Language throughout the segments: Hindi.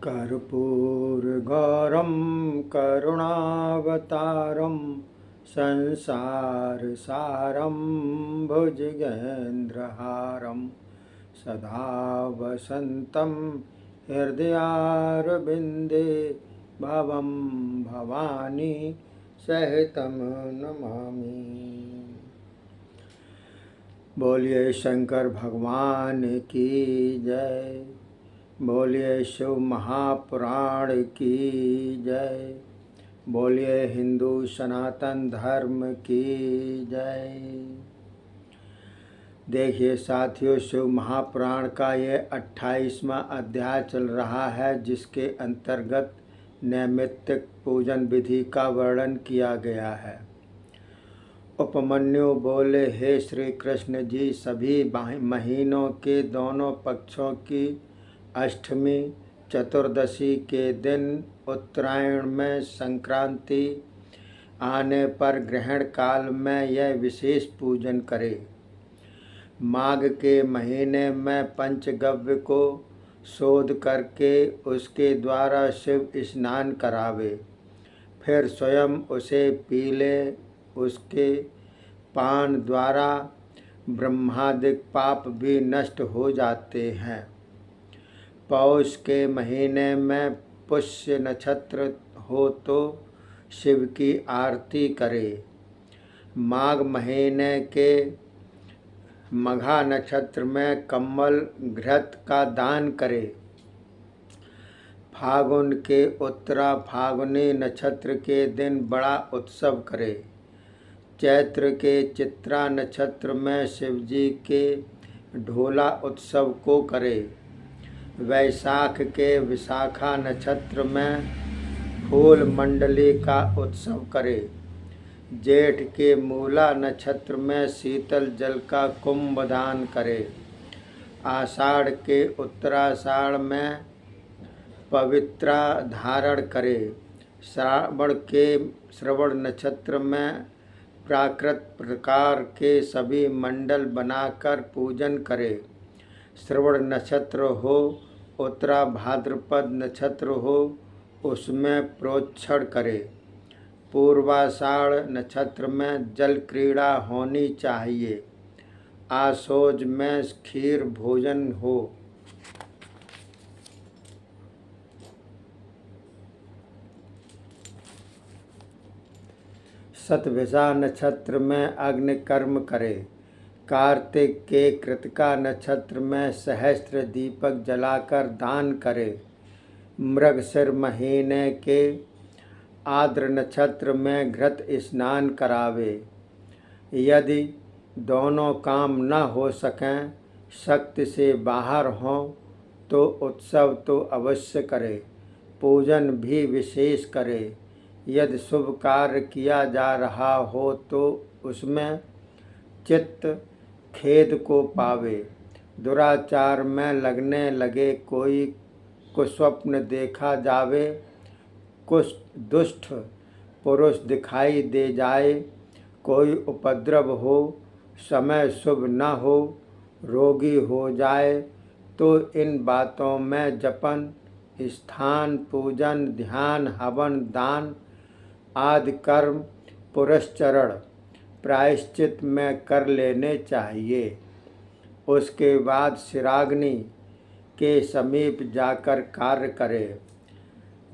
कर्पूरगौरं करुणावतारं संसारसारं भुजगेन्द्रहारं सदा वसन्तं हृदयारविन्दे भवं भवानी सहितं नमामि। बोलिए शंकर भगवान की जय। बोलिए शिव महापुराण की जय। बोलिए हिंदू सनातन धर्म की जय। देखिए साथियों, शिव महापुराण का ये 28वां अध्याय चल रहा है, जिसके अंतर्गत नैमित्तिक पूजन विधि का वर्णन किया गया है। उपमन्यु बोले, हे श्री कृष्ण जी, सभी महीनों के दोनों पक्षों की अष्टमी चतुर्दशी के दिन उत्तरायण में संक्रांति आने पर ग्रहण काल में यह विशेष पूजन करे। माघ के महीने में पंचगव्य को शोध करके उसके द्वारा शिव स्नान करावे, फिर स्वयं उसे पी ले। उसके पान द्वारा ब्रह्मादिक पाप भी नष्ट हो जाते हैं। पौष के महीने में पुष्य नक्षत्र हो तो शिव की आरती करे। माघ महीने के मघा नक्षत्र में कम्बल घृत का दान करे। फागुन के उत्तरा फागुनी नक्षत्र के दिन बड़ा उत्सव करे। चैत्र के चित्रा नक्षत्र में शिवजी के ढोला उत्सव को करे। वैशाख के विशाखा नक्षत्र में फूल मंडली का उत्सव करे। जेठ के मूला नक्षत्र में शीतल जल का कुंभ दान करे। आषाढ़ के उत्तराषाढ़ में पवित्रा धारण करे। श्रवण नक्षत्र में प्राकृत प्रकार के सभी मंडल बनाकर पूजन करे। श्रवण नक्षत्र हो, उत्तरा भाद्रपद नक्षत्र हो, उसमें प्रोक्षण करे। पूर्वाषाढ़ नक्षत्र में जल क्रीड़ा होनी चाहिए। आशोज में खीर भोजन हो। शतभिषा नक्षत्र में अग्नि कर्म करे। कार्तिक के कृतिका नक्षत्र में सहस्त्र दीपक जलाकर दान करे। मृगशिर महीने के आर्द्र नक्षत्र में घृत स्नान करावे। यदि दोनों काम न हो सकें, शक्ति से बाहर हों, तो उत्सव तो अवश्य करे, पूजन भी विशेष करे। यदि शुभ कार्य किया जा रहा हो तो उसमें चित्त खेद को पावे। दुराचार में लगने लगे, कोई कुस्वप्न देखा जावे, कुछ दुष्ट पुरुष दिखाई दे जाए, कोई उपद्रव हो, समय शुभ न हो, रोगी हो जाए, तो इन बातों में जपन, स्थान पूजन, ध्यान, हवन, दान आदि कर्म पुरस्चरण प्रायश्चित में कर लेने चाहिए। उसके बाद शिराग्नि के समीप जाकर कार्य करे।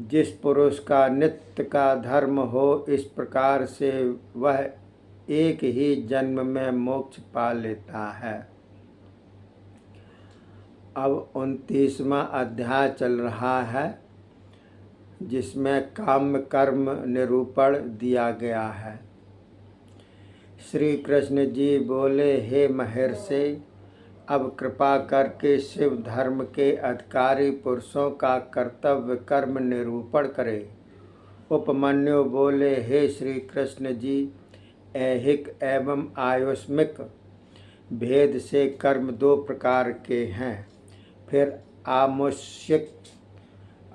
जिस पुरुष का नित्य का धर्म हो, इस प्रकार से वह एक ही जन्म में मोक्ष पा लेता है। अब 29वां अध्याय चल रहा है, जिसमें काम्य कर्म निरूपण दिया गया है। श्री कृष्ण जी बोले, हे महर्षि, अब कृपा करके शिव धर्म के अधिकारी पुरुषों का कर्तव्य कर्म निरूपण करे। उपमन्यु बोले, हे श्री कृष्ण जी, ऐहिक एवं आयुष्मिक भेद से कर्म 2 प्रकार के हैं। फिर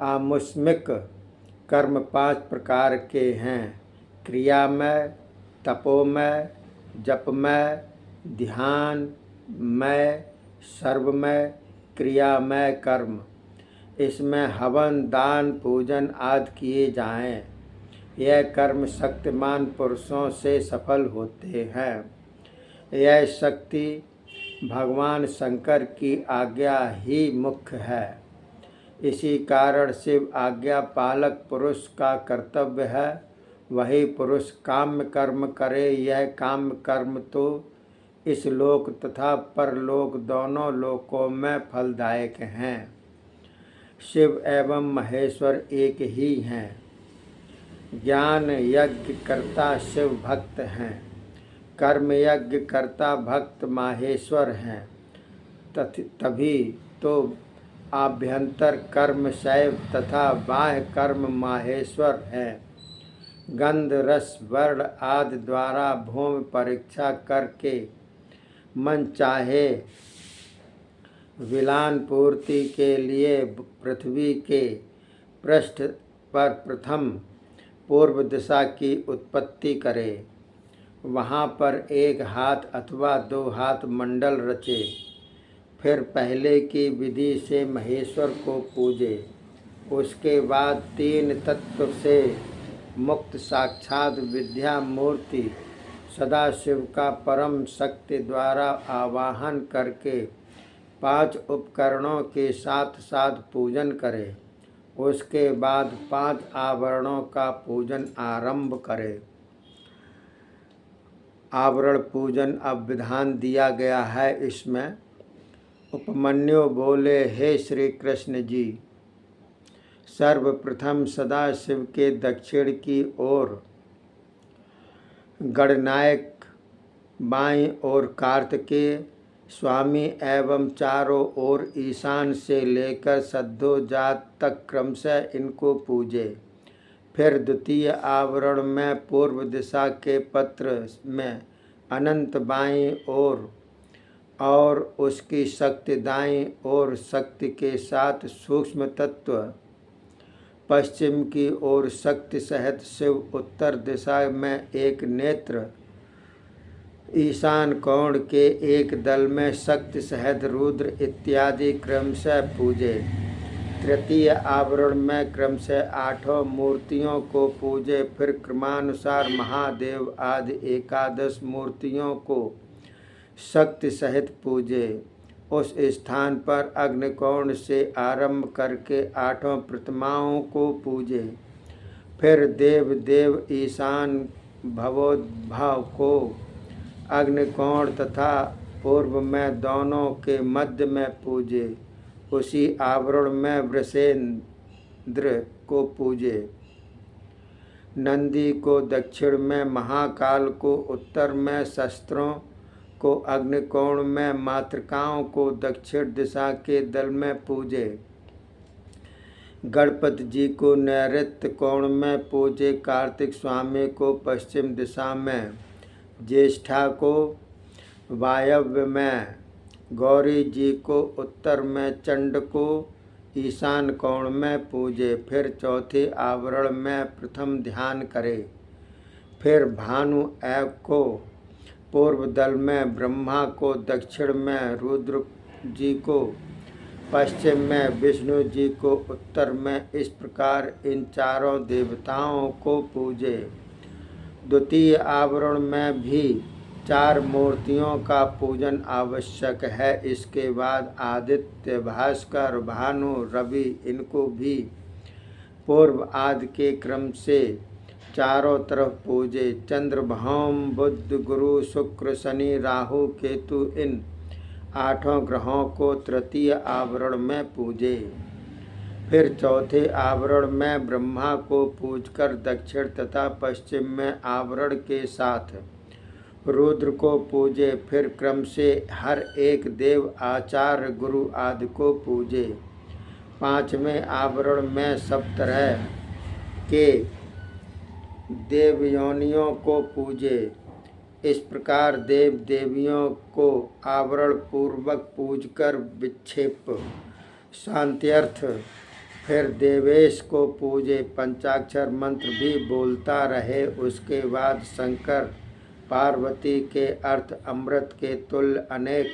आमुष्मिक कर्म 5 प्रकार के हैं। क्रियामय, तपोमय, जपमय, ध्यानमय, सर्वमय, क्रियामय कर्म। इसमें हवन दान पूजन आदि किए जाएं। यह कर्म शक्तिमान पुरुषों से सफल होते हैं। यह शक्ति भगवान शंकर की आज्ञा ही मुख्य है। इसी कारण शिव आज्ञा पालक पुरुष का कर्तव्य है। वही पुरुष काम्य कर्म करे। यह काम्य कर्म तो इस लोक तथा परलोक दोनों लोकों में फलदायक हैं। शिव एवं महेश्वर एक ही हैं। ज्ञान यज्ञ कर्ता शिव भक्त हैं। कर्म यज्ञ कर्ता भक्त माहेश्वर हैं। तभी तो आभ्यंतर कर्म शैव तथा बाह्य कर्म माहेश्वर हैं। गंध रस वर्ण आदि द्वारा भूमि परीक्षा करके मन चाहे विलान पूर्ति के लिए पृथ्वी के पृष्ठ पर प्रथम पूर्व दिशा की उत्पत्ति करे। वहाँ पर 1 हाथ अथवा 2 हाथ मंडल रचे। फिर पहले की विधि से महेश्वर को पूजे। उसके बाद 3 तत्व से मुक्त साक्षात विद्या मूर्ति सदाशिव का परम शक्ति द्वारा आवाहन करके 5 उपकरणों के साथ साथ पूजन करे। उसके बाद 5 आवरणों का पूजन आरंभ करे। आवरण पूजन अब विधान दिया गया है। इसमें उपमन्यु बोले, हे श्री कृष्ण जी, सर्वप्रथम सदाशिव के दक्षिण की ओर गणनायक, बाईं ओर कार्तिकेय स्वामी एवं चारों ओर ईशान से लेकर सद्योजात तक क्रमशः इनको पूजे। फिर द्वितीय आवरण में पूर्व दिशा के पत्र में अनंत बाईं ओर और उसकी शक्ति दाईं ओर शक्ति के साथ सूक्ष्म तत्व, पश्चिम की ओर शक्ति सहित शिव, उत्तर दिशा में एक नेत्र, ईशान कोण के एक दल में शक्ति सहित रुद्र इत्यादि क्रमशः पूजे। तृतीय आवरण में क्रमशः 8 मूर्तियों को पूजे। फिर क्रमानुसार महादेव आदि 11 मूर्तियों को शक्ति सहित पूजे। उस स्थान पर अग्निकोण से आरंभ करके 8 प्रतिमाओं को पूजे। फिर देव देव ईशान भवोद्भव को अग्निकोण तथा पूर्व में दोनों के मध्य में पूजे। उसी आवरण में वृषेंद्र को पूजे। नंदी को दक्षिण में, महाकाल को उत्तर में, शस्त्रों को अग्निकोण में, मातृकाओं को दक्षिण दिशा के दल में पूजे। गणपति जी को नैऋत्य कोण में पूजे। कार्तिक स्वामी को पश्चिम दिशा में, ज्येष्ठा को वायव्य में, गौरी जी को उत्तर में, चंड को ईशान कोण में पूजे। फिर चौथे आवरण में प्रथम ध्यान करे। फिर भानु ऐव को पूर्व दल में, ब्रह्मा को दक्षिण में, रुद्र जी को पश्चिम में, विष्णु जी को उत्तर में, इस प्रकार इन चारों देवताओं को पूजे। द्वितीय आवरण में भी 4 मूर्तियों का पूजन आवश्यक है। इसके बाद आदित्य, भास्कर, भानु, रवि, इनको भी पूर्व आदि के क्रम से चारों तरफ पूजे। चंद्र, भौम, बुध, गुरु, शुक्र, शनि, राहु, केतु, इन 8 ग्रहों को तृतीय आवरण में पूजे। फिर चौथे आवरण में ब्रह्मा को पूजकर दक्षिण तथा पश्चिम में आवरण के साथ रुद्र को पूजे। फिर क्रम से हर एक देव, आचार्य, गुरु आदि को पूजे। 5वें आवरण में सब तरह के देव योनियों को पूजे। इस प्रकार देव देवियों को आवरण पूर्वक पूजकर विक्षेप शांत्यर्थ फिर देवेश को पूजे। पंचाक्षर मंत्र भी बोलता रहे। उसके बाद शंकर पार्वती के अर्थ अमृत के तुल्य अनेक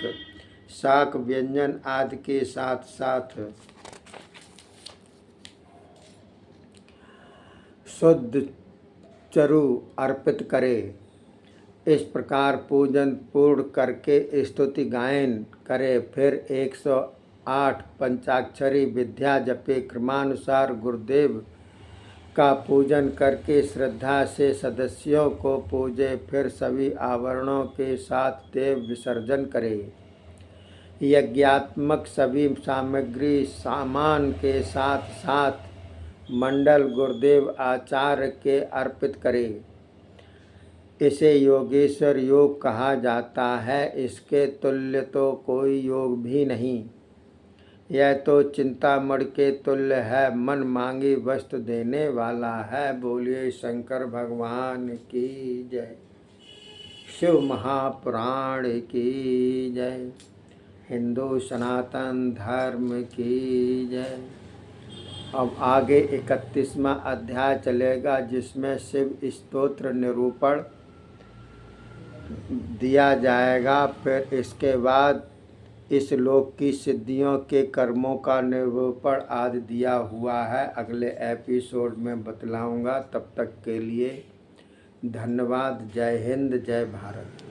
शाक व्यंजन आदि के साथ साथ शुद्ध चरु अर्पित करे। इस प्रकार पूजन पूर्ण करके स्तुति गायन करे। फिर 108 पंचाक्षरी विद्या जपे। क्रमानुसार गुरुदेव का पूजन करके श्रद्धा से सदस्यों को पूजे। फिर सभी आवरणों के साथ देव विसर्जन करे। यज्ञात्मक सभी सामग्री सामान के साथ साथ मंडल गुरुदेव आचार्य के अर्पित करे। इसे योगेश्वर योग कहा जाता है। इसके तुल्य तो कोई योग भी नहीं। यह तो चिंतामणि के तुल्य है। मन मांगी वस्तु देने वाला है। बोलिए शंकर भगवान की जय। शिव महापुराण की जय। हिंदू सनातन धर्म की जय। अब आगे 31वां अध्याय चलेगा, जिसमें शिव स्तोत्र निरूपण दिया जाएगा। फिर इसके बाद इस लोक की सिद्धियों के कर्मों का निरूपण आदि दिया हुआ है। अगले एपिसोड में बतलाऊंगा। तब तक के लिए धन्यवाद। जय हिंद, जय भारत।